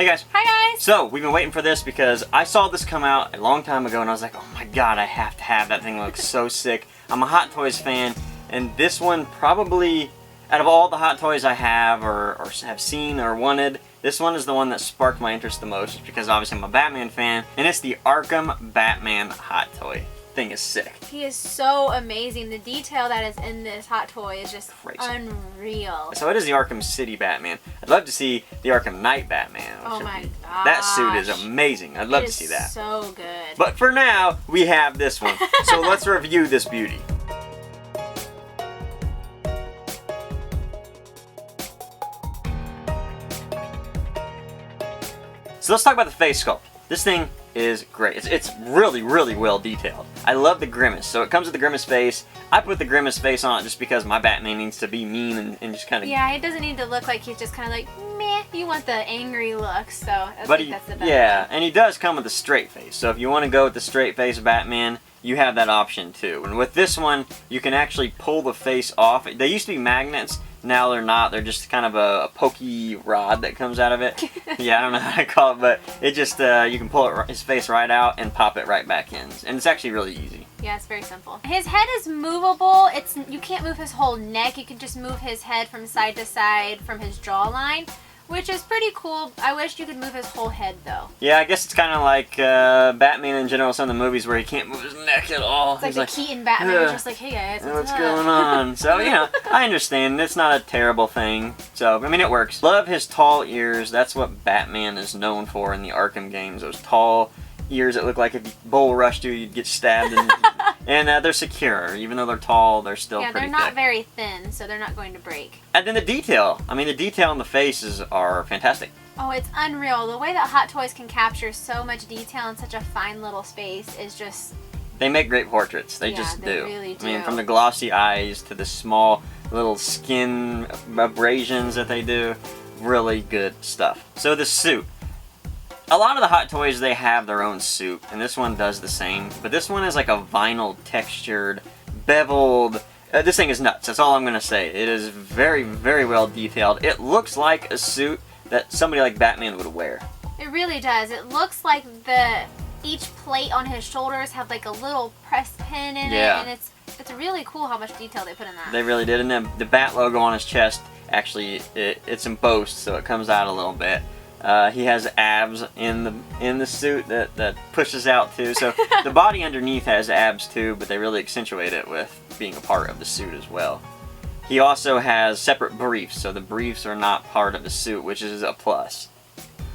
Hey guys. Hi guys. So, we've been waiting for this because I saw this come out a long time ago and I was like, oh my god, I have to have that thing. It looks so sick. I'm a Hot Toys fan, and this one probably, out of all the Hot Toys I have or have seen or wanted, this one is the one that sparked my interest the most because obviously I'm a Batman fan, and it's the Arkham Batman Hot Toy. Thing is sick. He is so amazing. The detail that is in this Hot Toy is just crazy. Unreal. So it is the Arkham City Batman. I'd love to see the Arkham Knight Batman. Oh my gosh. That suit is amazing. I'd love to see that. So good. But for now, we have this one. So let's review this beauty. So let's talk about the face sculpt. This thing is great. It's really, really well detailed. I love the grimace. So it comes with the grimace face. I put the grimace face on it just because my Batman needs to be mean and just kind of... Yeah, it doesn't need to look like he's just kind of like, meh. You want the angry look, so I think that's the best. Yeah, and he does come with a straight face. So if you want to go with the straight face Batman, you have that option too. And with this one, you can actually pull the face off. They used to be magnets. Now they're not. They're just kind of a pokey rod that comes out of it. Yeah, I don't know how to call it, but it just, you can pull his face right out and pop it right back in. And it's actually really easy. Yeah, it's very simple. His head is movable. You can't move his whole neck. You can just move his head from side to side from his jawline, which is pretty cool. I wish you could move his whole head, though. Yeah, I guess it's kind of like Batman in general, some of the movies where he can't move his neck at all. It's like the Keaton Batman is just like, hey guys, what's going on? So, you know, I understand. It's not a terrible thing. So, I mean, it works. Love his tall ears. That's what Batman is known for in the Arkham games. Those tall ears that look like if you bull rushed you, you'd get stabbed. And they're secure. Even though they're tall, they're still pretty thick. Yeah, they're not very thin, so they're not going to break. And then the detail. I mean, the detail on the faces are fantastic. Oh, it's unreal. The way that Hot Toys can capture so much detail in such a fine little space is just... They make great portraits. They just do. They really do. I mean, from the glossy eyes to the small little skin abrasions that they do. Really good stuff. So the suit. A lot of the Hot Toys, they have their own suit, and this one does the same. But this one is like a vinyl textured, beveled... this thing is nuts. That's all I'm going to say. It is very, very well detailed. It looks like a suit that somebody like Batman would wear. It really does. It looks like each plate on his shoulders have like a little press pin in it, and it's really cool how much detail they put in that. They really did. And then the Bat logo on his chest, actually, it's embossed, so it comes out a little bit. He has abs in the suit that pushes out too. So the body underneath has abs too, but they really accentuate it with being a part of the suit as well. He also has separate briefs, so the briefs are not part of the suit, which is a plus.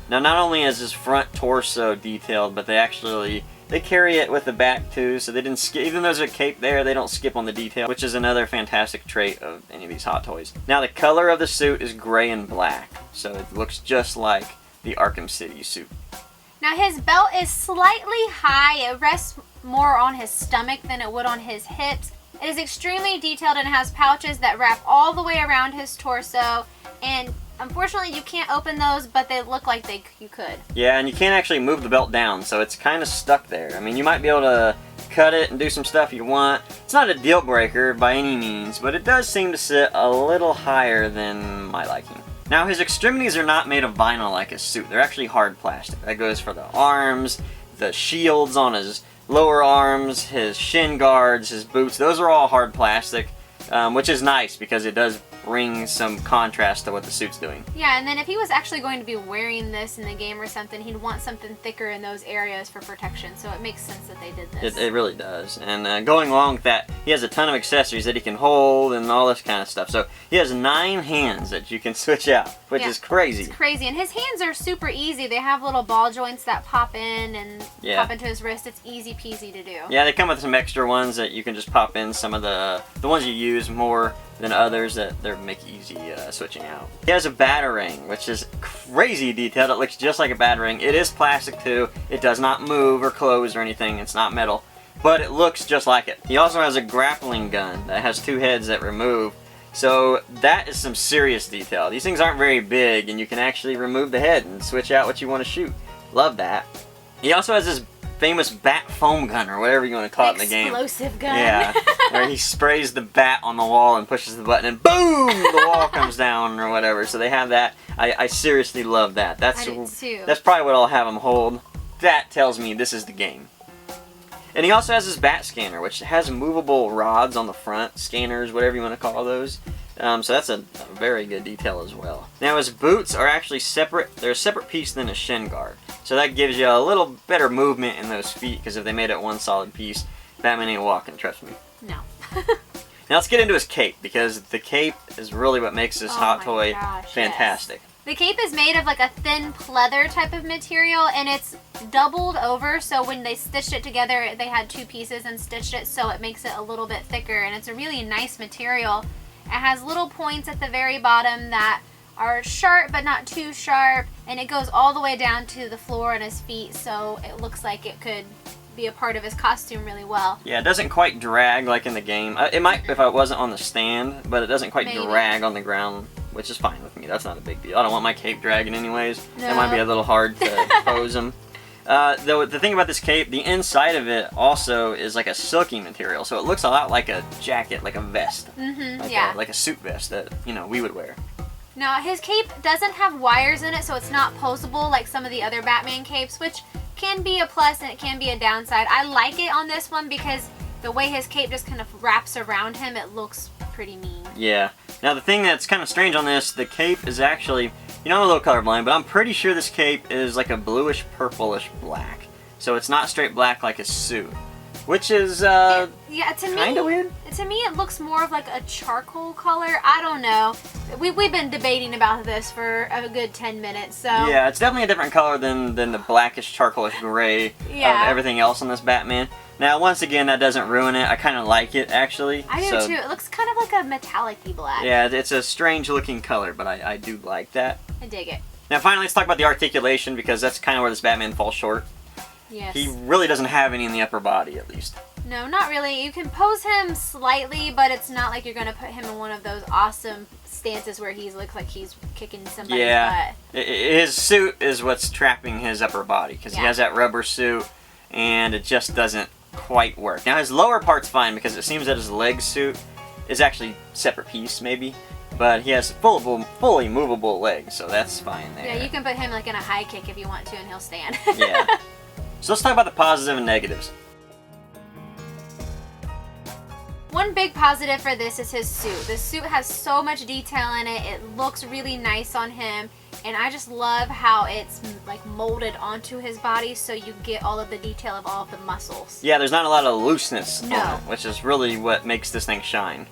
Now, not only is his front torso detailed, but they carry it with the back too, so they didn't skip. Even though there's a cape there, they don't skip on the detail, which is another fantastic trait of any of these Hot Toys. Now, the color of the suit is gray and black, so it looks just like the Arkham City suit. Now, his belt is slightly high. It rests more on his stomach than it would on his hips. It is extremely detailed and has pouches that wrap all the way around his torso, and unfortunately you can't open those, but they look like you could. Yeah, and you can't actually move the belt down, so it's kind of stuck there. I mean, you might be able to cut it and do some stuff you want. It's not a deal breaker by any means, but it does seem to sit a little higher than my liking. Now, his extremities are not made of vinyl like his suit. They're actually hard plastic. That goes for the arms, the shields on his lower arms, his shin guards, his boots. Those are all hard plastic, which is nice because it does bring some contrast to what the suit's doing. Yeah, and then if he was actually going to be wearing this in the game or something, he'd want something thicker in those areas for protection, so it makes sense that they did this. It really does. And going along with that, he has a ton of accessories that he can hold and all this kind of stuff. So he has 9 hands that you can switch out, which is crazy. It's crazy, and his hands are super easy. They have little ball joints that pop in and pop into his wrist. It's easy peasy to do. Yeah, they come with some extra ones that you can just pop in. Some of the ones you use more than others that they make easy switching out. He has a batarang, which is crazy detailed. It looks just like a batarang. It is plastic too. It does not move or close or anything. It's not metal, but it looks just like it. He also has a grappling gun that has 2 heads that remove. So that is some serious detail. These things aren't very big, and you can actually remove the head and switch out what you want to shoot. Love that. He also has this famous bat foam gun or whatever you want to call it in the game. Explosive gun. Yeah, where he sprays the bat on the wall and pushes the button and boom, the wall comes down or whatever. So they have that. I seriously love that. I did too. That's probably what I'll have him hold. That tells me this is the game. And he also has his bat scanner, which has movable rods on the front, scanners, whatever you want to call those. So that's a very good detail as well. Now his boots are actually separate. They're a separate piece than a shin guard. So that gives you a little better movement in those feet, because if they made it one solid piece, Batman ain't walking, trust me. No. Now let's get into his cape, because the cape is really what makes this hot toy fantastic. Yes. The cape is made of like a thin pleather type of material, and it's doubled over, so when they stitched it together, they had two pieces and stitched it, so it makes it a little bit thicker, and it's a really nice material. It has little points at the very bottom that are sharp but not too sharp, and it goes all the way down to the floor on his feet, so it looks like it could be a part of his costume really well. Yeah, it doesn't quite drag like in the game. It might if I wasn't on the stand, but it doesn't quite drag on the ground, which is fine with me. That's not a big deal. I don't want my cape dragging anyways. No. It might be a little hard to pose them. The thing about this cape, the inside of it also is like a silky material, so it looks a lot like a jacket, like a vest. Like a suit vest that, we would wear. Now, his cape doesn't have wires in it, so it's not posable like some of the other Batman capes, which can be a plus and it can be a downside. I like it on this one because the way his cape just kind of wraps around him, it looks pretty mean. Yeah. Now, the thing that's kind of strange on this, the cape is actually, I'm a little colorblind, but I'm pretty sure this cape is like a bluish purplish black. So it's not straight black like a suit, which is to me, kind of weird. To me, it looks more of like a charcoal color. I don't know. We've been debating about this for a good 10 minutes, so... Yeah, it's definitely a different color than the blackish, charcoalish gray of everything else on this Batman. Now, once again, that doesn't ruin it. I kind of like it, actually. I do, too. It looks kind of like a metallic-y black. Yeah, it's a strange-looking color, but I do like that. I dig it. Now, finally, let's talk about the articulation, because that's kind of where this Batman falls short. Yes. He really doesn't have any in the upper body, at least. No, not really. You can pose him slightly, but it's not like you're going to put him in one of those awesome stances where he looks like he's kicking somebody's butt. His suit is what's trapping his upper body, because he has that rubber suit, and it just doesn't quite work. Now, his lower part's fine, because it seems that his leg suit is actually a separate piece, maybe. But he has fully movable legs, so that's fine there. Yeah, you can put him like in a high kick if you want to, and he'll stand. Yeah. So let's talk about the positive and negatives. One big positive for this is his suit. The suit has so much detail in it. It looks really nice on him. And I just love how it's like molded onto his body, so you get all of the detail of all of the muscles. Yeah, there's not a lot of looseness on No. it, which is really what makes this thing shine.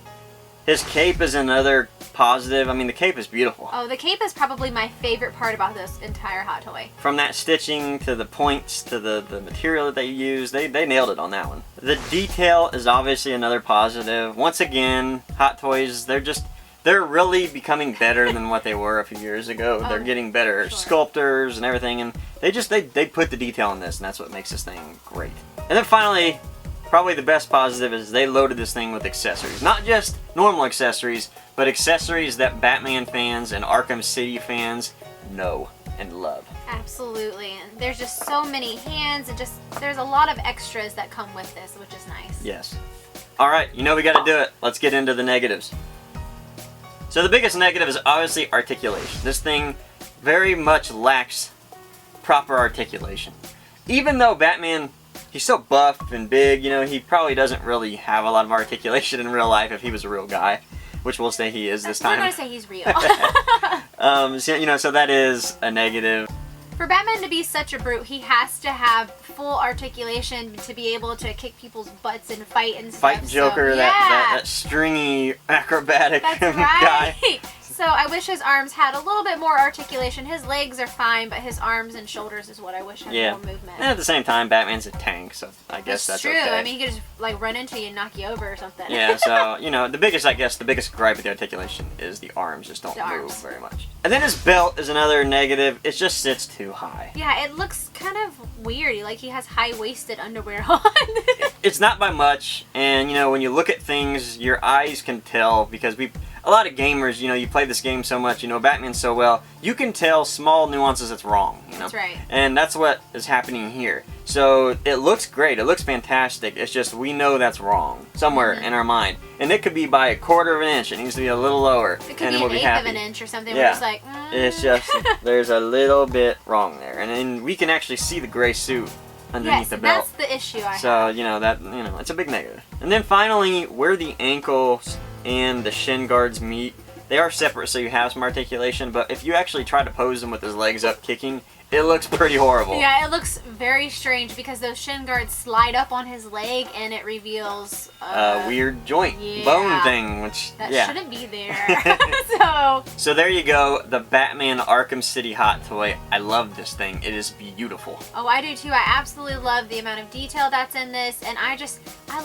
His cape is another positive. I mean, the cape is beautiful. Oh, the cape is probably my favorite part about this entire hot toy. From that stitching to the points to the material that they use, they nailed it on that one. The detail is obviously another positive. Once again, hot toys, they're really becoming better than what they were a few years ago. They're getting better sculptors and everything, and they put the detail in this, and that's what makes this thing great. And then finally, probably the best positive is they loaded this thing with accessories. Not just normal accessories, but accessories that Batman fans and Arkham City fans know and love. Absolutely. And there's just so many hands, and there's a lot of extras that come with this, which is nice. Yes. Alright, we gotta do it. Let's get into the negatives. So the biggest negative is obviously articulation. This thing very much lacks proper articulation. Even though Batman, he's so buff and big, he probably doesn't really have a lot of articulation in real life if he was a real guy, which we'll say he is this time. I'm going to say he's real. So that is a negative. For Batman to be such a brute, he has to have full articulation to be able to kick people's butts and fight and stuff. Fight Joker, so, that stringy acrobatic That's guy. right. So I wish his arms had a little bit more articulation. His legs are fine, but his arms and shoulders is what I wish had more movement. And at the same time, Batman's a tank, so I guess that's true. okay. I mean, he could just like run into you and knock you over or something. Yeah, so, the biggest gripe with the articulation is the arms just don't move very much. And then his belt is another negative. It just sits too high. Yeah, it looks kind of weird. Like he has high-waisted underwear on. It's not by much, and when you look at things, your eyes can tell, because a lot of gamers, you know, you play this game so much, you know Batman so well, you can tell small nuances that's wrong, you know? That's right. And that's what is happening here. So it looks great, it looks fantastic, it's just we know that's wrong somewhere in our mind. And it could be by a quarter of an inch, it needs to be a little lower, It could and be then we'll an be eighth happy. of an inch or something. Yeah. We're just like, It's just, there's a little bit wrong there. And then we can actually see the gray suit underneath yes, the belt. that's the issue I have. So, you know, it's a big negative. And then finally, where the ankles and the shin guards meet, they are separate so you have some articulation, but if you actually try to pose him with his legs up kicking, it looks pretty horrible. Yeah, it looks very strange because those shin guards slide up on his leg and it reveals A weird joint, bone thing, which, that yeah. shouldn't be there. So there you go, the Batman Arkham City hot toy. I love this thing. It is beautiful. Oh, I do too. I absolutely love the amount of detail that's in this, and I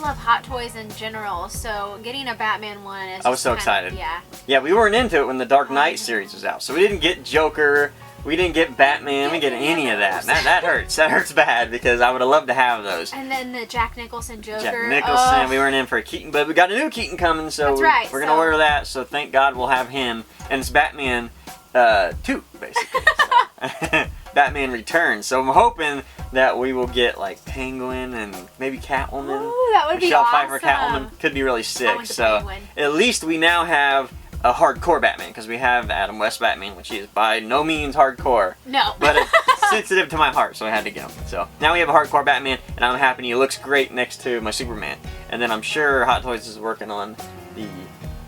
love hot toys in general, so getting a Batman one is I was so excited. Yeah. Yeah, we weren't into it when the Dark Knight series was out, so we didn't get Joker, we didn't get Batman, we didn't get any of that. That hurts. That hurts bad because I would have loved to have those. And then the Jack Nicholson Joker. Jack Nicholson, we weren't in for a Keaton, but we got a new Keaton coming, so That's right, we're going to order that, so thank God we'll have him. And it's Batman 2, basically. So. Batman Returns. So I'm hoping that we will get like Penguin and maybe Catwoman. Ooh, that would be Michelle awesome. Pfeiffer Catwoman could be really I sick. want the So Penguin. at least we now have a hardcore Batman because we have Adam West Batman, which is by no means hardcore. No. But it's sensitive to my heart, so I had to get him. So now we have a hardcore Batman, and I'm happy he looks great next to my Superman. And then I'm sure Hot Toys is working on the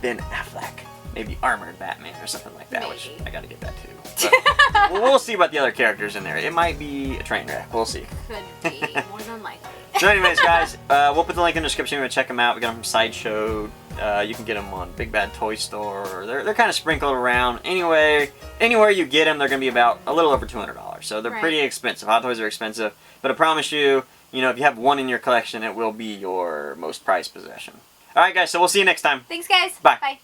Ben Affleck, maybe armored Batman or something like that, which Maybe. I gotta get that too. But we'll see about the other characters in there. It might be a train wreck. We'll see. Could be, more than likely. So anyways, guys, we'll put the link in the description. Go check them out. We got them from Sideshow. You can get them on Big Bad Toy Store. They're kind of sprinkled around. Anywhere you get them, they're going to be about a little over $200. So they're pretty expensive. Hot Toys are expensive. But I promise you, you know, if you have one in your collection, it will be your most prized possession. All right, guys, so we'll see you next time. Thanks, guys. Bye. Bye.